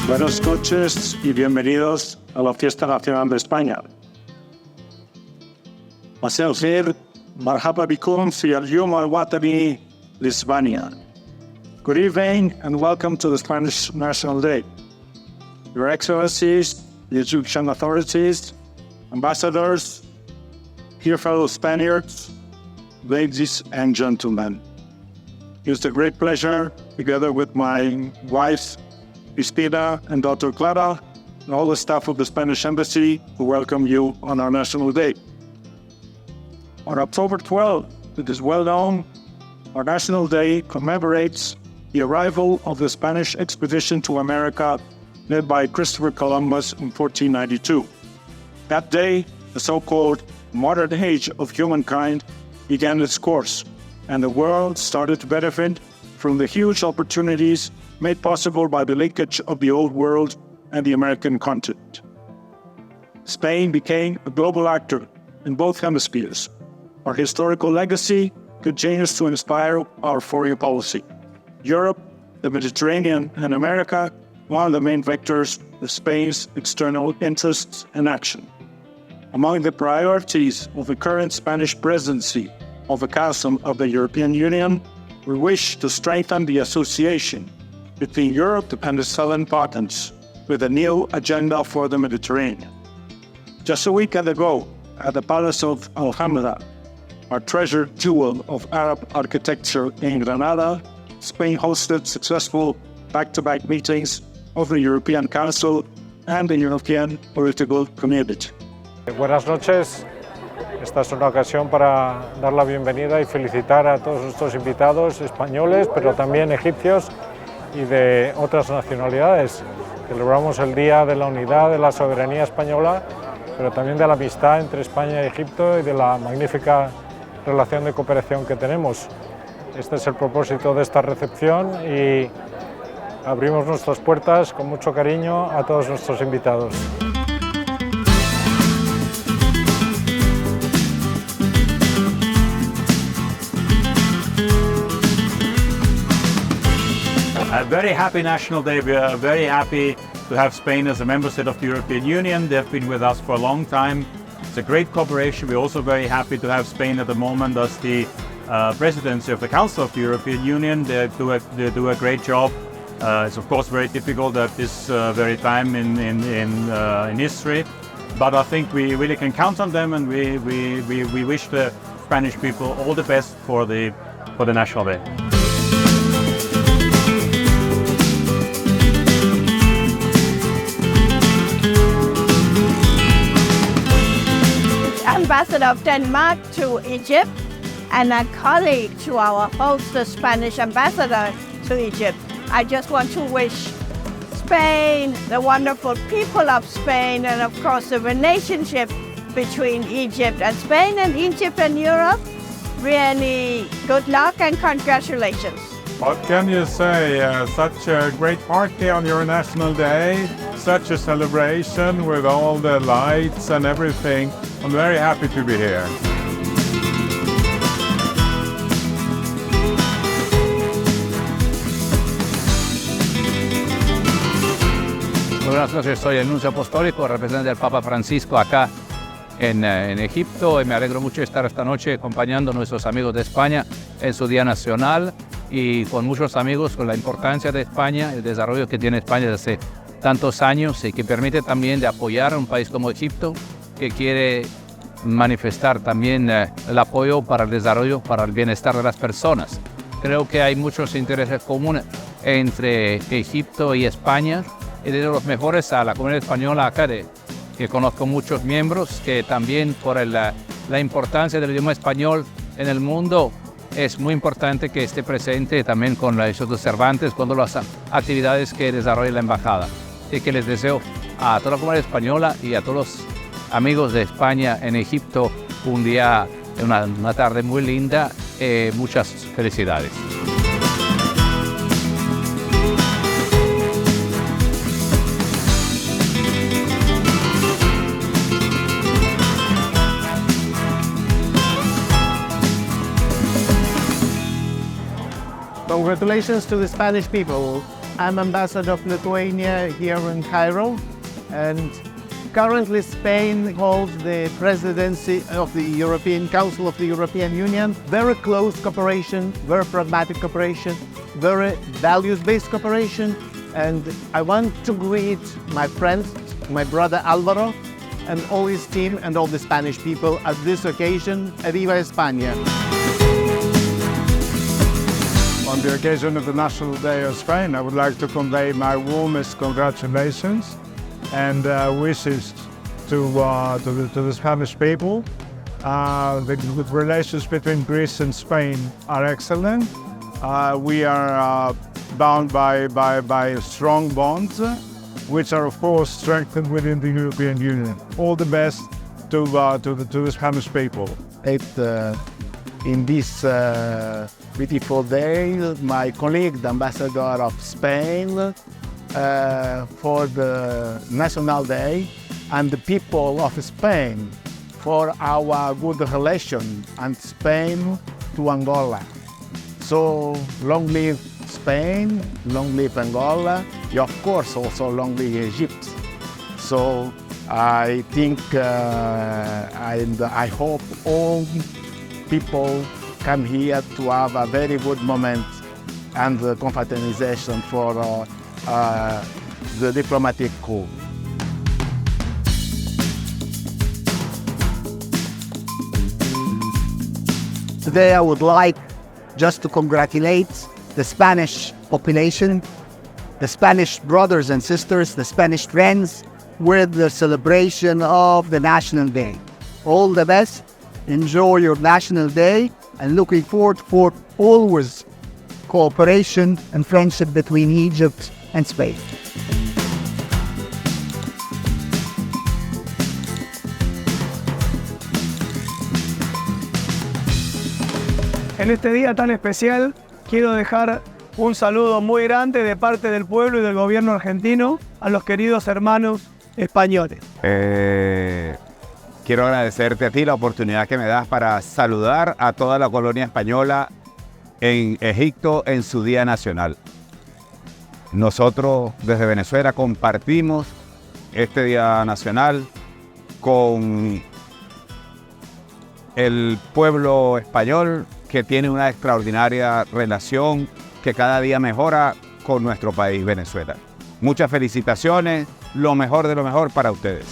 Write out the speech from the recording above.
Buenas noches y bienvenidos a la Fiesta Nacional de España. مساء الخير، مرحبا بكم في اليوم الوطني لإسبانيا. Good evening and welcome to the Spanish National Day. Your Excellencies, the Egyptian authorities, ambassadors, dear fellow Spaniards, ladies and gentlemen. It's a great pleasure, together with my wife, Cristina, and daughter Clara, and all the staff of the Spanish Embassy, to welcome you on our National Day. On October 12th, it is well known, our National Day commemorates the arrival of the Spanish expedition to America led by Christopher Columbus in 1492. That day, the so-called modern age of humankind began its course, and the world started to benefit from the huge opportunities made possible by the linkage of the Old World and the American continent. Spain became a global actor in both hemispheres. Our historical legacy continues to inspire our foreign policy. Europe, the Mediterranean, and America are the main vectors of Spain's external interests and action. Among the priorities of the current Spanish presidency of the Council of the European Union, we wish to strengthen the association between Europe and the Southern Balkans with a new agenda for the Mediterranean. Just a weekend ago, at the Palace of Alhambra, our treasured jewel of Arab architecture in Granada, Spain hosted successful back-to-back meetings of the European Council and the European political community. Buenas noches. Esta es una ocasión para dar la bienvenida y felicitar a todos nuestros invitados españoles, pero también egipcios y de otras nacionalidades. Celebramos el Día de la Unidad, de la Soberanía Española, pero también de la amistad entre España y Egipto y de la magnífica relación de cooperación que tenemos. Este es el propósito de esta recepción y abrimos nuestras puertas con mucho cariño a todos nuestros invitados. A very happy National Day. We are very happy to have Spain as a member state of the European Union. They've been with us for a long time. It's a great cooperation. We're also very happy to have Spain at the moment as the presidency of the Council of the European Union. They do a great job. It's of course very difficult at this very time in history, but I think we really can count on them, and we wish the Spanish people all the best for the National Day. Ambassador of Denmark to Egypt and a colleague to our host, the Spanish ambassador to Egypt. I just want to wish Spain, the wonderful people of Spain, and of course the relationship between Egypt and Spain and Egypt and Europe, really good luck and congratulations. What can you say? Such a great party on your National Day, such a celebration with all the lights and everything. I'm very happy to be here. Buenas noches, soy el nuncio apostólico, representante del Papa Francisco acá en Egipto, y me alegro mucho de estar esta noche acompañando a nuestros amigos de España en su Día Nacional y con muchos amigos con la importancia de España, el desarrollo que tiene España desde hace tantos años y que permite también de apoyar a un país como Egipto que quiere manifestar también el apoyo para el desarrollo, para el bienestar de las personas. Creo que hay muchos intereses comunes entre Egipto y España, y de los mejores a la comunidad española acá, que conozco muchos miembros que también por la importancia del idioma español en el mundo es muy importante que esté presente también con esos observantes cuando las actividades que desarrolla la embajada. Y que les deseo a toda la comunidad española y a todos los amigos de España en Egipto un día, una tarde muy linda, muchas felicidades. Congratulations to the Spanish people I'm ambassador of Lithuania here in Cairo, and currently Spain holds the presidency of the European Council of the European Union. Very close cooperation, very pragmatic cooperation, very values-based cooperation. And I want to greet my friends, my brother Álvaro, and all his team and all the Spanish people at this occasion. Viva España! On the occasion of the National Day of Spain, I would like to convey my warmest congratulations and wishes to the Spanish people. The relations between Greece and Spain are excellent. We are bound by strong bonds, which are of course strengthened within the European Union. All the best to the Spanish people. In this beautiful day, my colleague, the ambassador of Spain, for the National Day, and the people of Spain for our good relation and Spain to Angola. So long live Spain, long live Angola, of course also long live Egypt. So I think and I hope all people come here to have a very good moment and confraternization for the diplomatic corps. Today I would like just to congratulate the Spanish population, the Spanish brothers and sisters, the Spanish friends with the celebration of the National Day. All the best, enjoy your National Day, and looking forward for always cooperation and friendship between Egypt and Spain. En este día tan especial, quiero dejar un saludo muy grande de parte del pueblo y del gobierno argentino a los queridos hermanos españoles. Quiero agradecerte a ti la oportunidad que me das para saludar a toda la colonia española en Egipto en su Día Nacional. Nosotros desde Venezuela compartimos este Día Nacional con el pueblo español, que tiene una extraordinaria relación que cada día mejora con nuestro país, Venezuela. Muchas felicitaciones, lo mejor de lo mejor para ustedes.